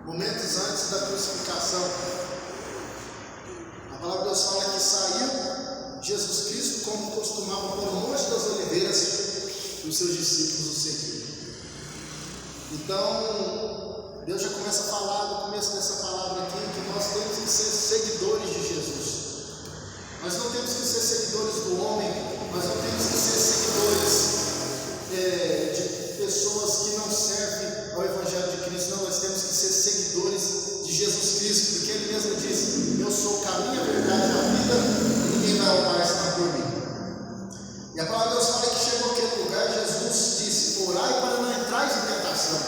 momentos antes da crucificação. A palavra de Deus fala que saiu Jesus Cristo, como costumava, para o Monte das Oliveiras, e os seus discípulos o seguiram. Então, Deus já começa a falar no começo dessa palavra aqui que nós temos que ser seguidores de Jesus. Nós não temos que ser seguidores do homem, nós não temos que ser seguidores de pessoas que não servem ao Evangelho de Cristo. Não, nós temos que ser seguidores de Jesus Cristo, porque Ele mesmo diz: eu sou o caminho, a verdade e a vida, e ninguém vai ao Pai senão por mim. E a palavra de Deus fala que chegou àquele lugar, Jesus disse: orai para não entrar em tentação.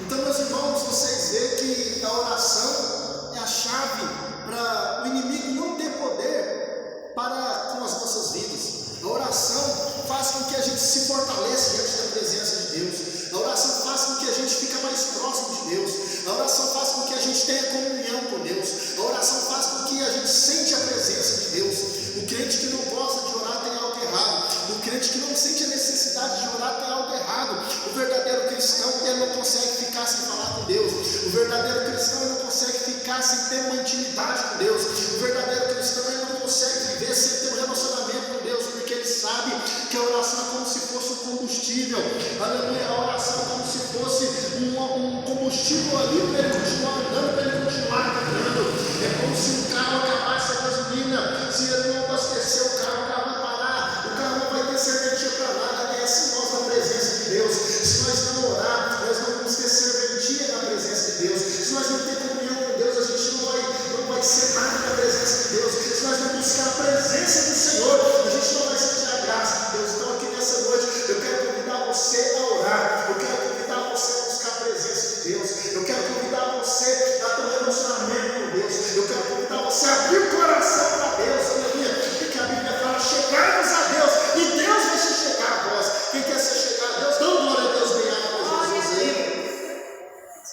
Então, meus irmãos, vocês veem que a oração é a chave para o inimigo não ter poder para com as nossas vidas. A oração faz com que a gente se fortaleça diante da presença de Deus. A oração faz com que a gente fique mais próximo de Deus. A oração faz com que a gente tenha comunhão com Deus. A oração faz com que a gente sente a presença de Deus. O crente que não gosta de orar tem algo errado. O crente que não sente a necessidade de orar tem algo errado. O verdadeiro cristão, ele não consegue ficar sem falar com Deus. O verdadeiro cristão, ele não consegue ficar sem ter uma intimidade com Deus. O verdadeiro cristão, ele não consegue viver sem ter um relacionamento com Deus, porque ele sabe que a oração é como se fosse um combustível. Aleluia, a oração é como se fosse um combustível ali para ele continuar andando, para ele continuar caminhando. É como se um carro acabasse a gasolina, se ele não abastecer o carro vai parar, o carro não vai ter serventia para nada. É assim nós na presença de Deus. Se nós não orar, nós não vamos ter serventia na presença de Deus. Se nós não ter comunhão com Deus, a gente não vai ser nada na presença de Deus. Se nós não buscar a presença do Senhor, a gente não vai sentir a graça de Deus. Então aqui nessa noite eu quero convidar você a orar. Eu quero convidar você a buscar a presença de Deus. Eu quero convidar você a ter um relacionamento com Deus. Eu quero convidar você a abrir o coração para Deus. Aleluia. Porque a Bíblia fala: chegai-vos a Deus e Deus vai se chegar a vós. Quem quer ser chegado a Deus, dá glória a Deus bem alto para Jesus aí.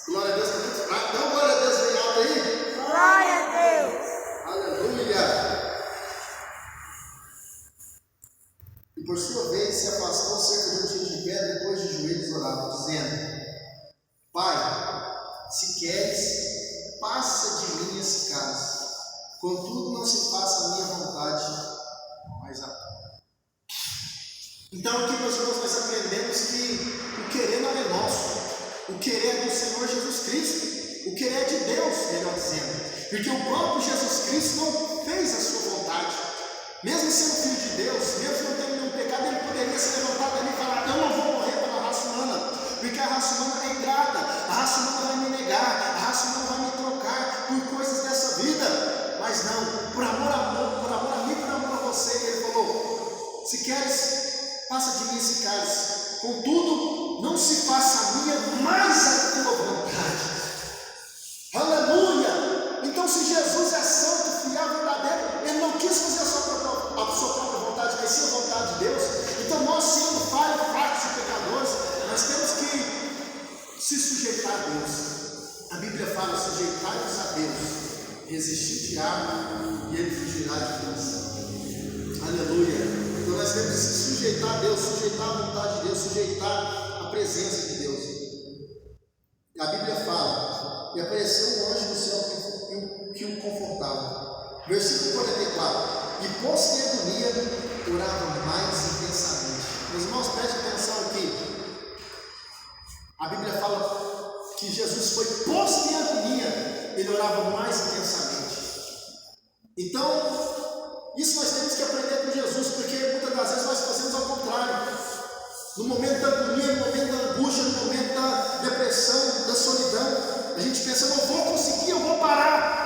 Glória a Deus, dá glória a Deus bem alto aí. Glória a Deus. Aleluia. E por sua vez se afastou cerca de um tiro de pedra, depois de joelhos orava, dizendo: Pai, se queres, passa de mim esse cálice. Contudo, não se faça a minha vontade, mas a tua. Então aqui, meus irmãos, nós aprendemos que o querer não é nosso. O querer é do Senhor Jesus Cristo. O querer é de Deus, melhor dizendo. Porque o próprio Jesus Cristo não fez a sua vontade. Mesmo sendo filho de Deus, mesmo não tendo nenhum pecado, ele poderia se levantar dali e falar: eu não vou morrer pela raça humana, porque a raça humana é ingrata, a raça humana vai me negar, a raça humana vai me trocar por coisas dessa vida. Mas não, por amor a mim, por amor a você, ele falou: se queres, passa de mim esse cálice. Contudo, não se faça a minha, mas a tua vontade. Aleluia! Então, se Jesus é santo, fiel, verdadeiro, ele não quis fazer a sua própria vontade, mas sim a vontade de Deus. Então, nós, sendo falhos, fracos e pecadores, nós temos que se sujeitar a Deus. A Bíblia fala: sujeitai-vos a Deus, resistir o diabo e ele fugirá de nós. Aleluia! Então nós temos que se sujeitar a Deus, sujeitar a vontade de Deus, sujeitar a presença de Deus. A Bíblia fala: e apareceu um anjo do céu que o confortava. Versículo 44: e posto em agonia, orava mais intensamente. Meus irmãos, prestem atenção aqui. A Bíblia fala que Jesus foi posto em agonia, ele orava mais intensamente. Então, isso nós temos que aprender com Jesus, porque muitas das vezes nós fazemos ao contrário. No momento da agonia, no momento da angústia, no momento da depressão, da solidão, a gente pensa: eu não vou conseguir, eu vou parar.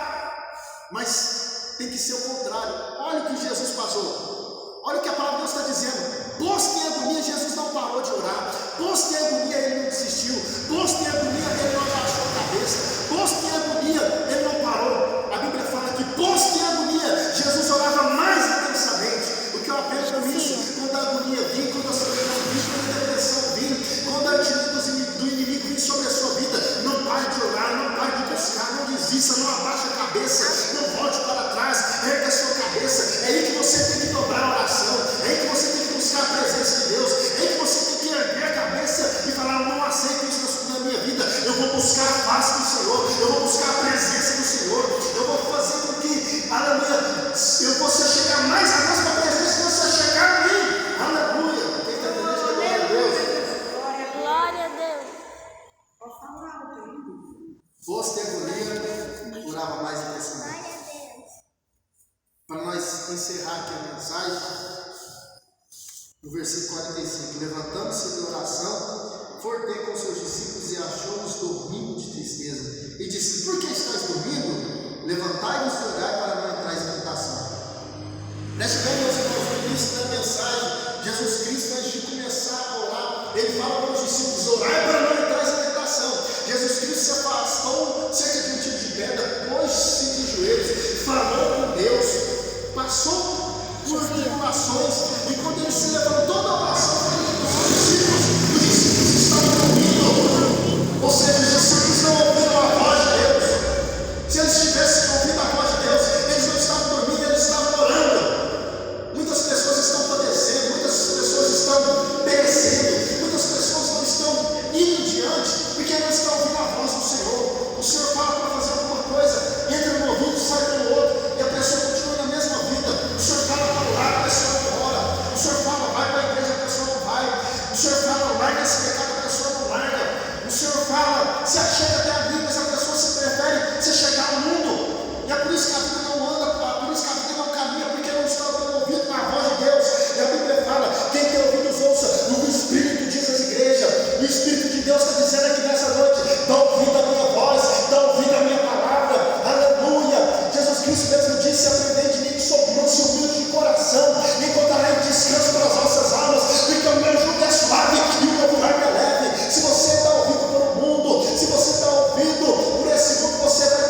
Mas tem que ser o contrário. Olha o que Jesus passou. Olha o que a palavra de Deus está dizendo. Posto em agonia, Jesus não parou de orar. Posto em agonia, ele não desistiu. Posto em agonia, ele não abaixou a cabeça. Posto em agonia, ele não parou. A Bíblia fala que posto em agonia, Jesus orava mais intensamente. O que eu aprendo com isso? Quando a agonia vinha, quando a solidão vinha, quando a depressão vinha, quando a Foste agonia, curava mais intensamente. Para nós encerrar aqui a mensagem, no versículo 45, levantando-se de oração, foi ter com seus discípulos e achou-os dormindo de tristeza. E disse: por que estáis dormindo? Levantai-vos e orai para não entrar em tentação. Preste bem, meus irmãos, no início da mensagem, Jesus Cristo, antes de começar a orar, ele fala para os discípulos: orai para não entrar em tentação. Jesus Cristo se afastou cerca de um tipo de pedra, pôs-se de joelhos, falou com Deus, passou por tribulações, e quando ele se levantou da oração, os discípulos estavam dormindo. Ou seja, os discípulos não ouviram a voz de Deus. Se eles tivessem ouvido a voz de Deus, eles não estavam dormindo, eles estavam orando. Muitas pessoas estão padecendo, muitas pessoas estão perecendo, muitas pessoas não estão indo diante, porque não estão ouvindo a voz do Senhor. O Senhor fala para fazer alguma coisa, entra no ouvido, sai pelo outro, e a pessoa continua na mesma vida. O Senhor fala para orar, a pessoa não ora. O Senhor fala, vai para a igreja, a pessoa não vai. O Senhor fala, larga esse pecado, a pessoa não larga. O Senhor fala, se achega até a mim, mas a pessoa se prefere se chegar ao mundo. E é por isso que a vida não anda, por isso que a vida não caminha, porque não está dando ouvido na voz de Deus. E a Bíblia fala: quem tem ouvidos ouça o que o Espírito diz às igrejas. E o Espírito de Deus está dizendo aqui nessa noite: dá ouvido à minha voz, dá ouvido à minha palavra. Aleluia. Jesus Cristo mesmo disse: aprendei de mim que sou manso e humilde de coração, e encontrarei descanso para as vossas almas, porque o meu jugo é suave e o meu fardo é leve. Se você está ouvido por um mundo, se você está ouvido por esse mundo, você vai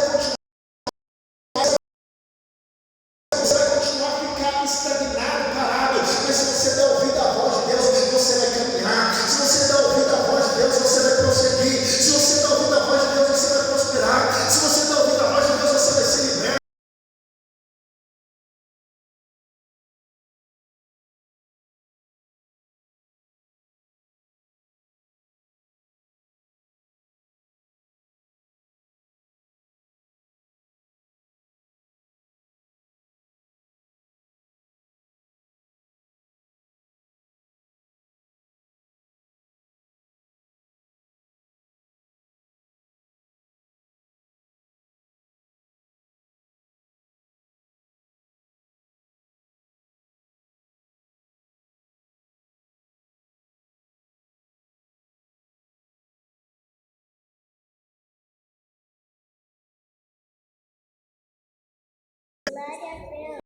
continuar ficando estagnado, parado. Mas se você der ouvido à voz de Deus, você vai caminhar. Se você der ouvido à voz de Deus, você vai prosseguir. Se você der ouvido à voz de Deus, você vai prosperar. Se você der ouvido à voz de Deus, você vai ser liberto.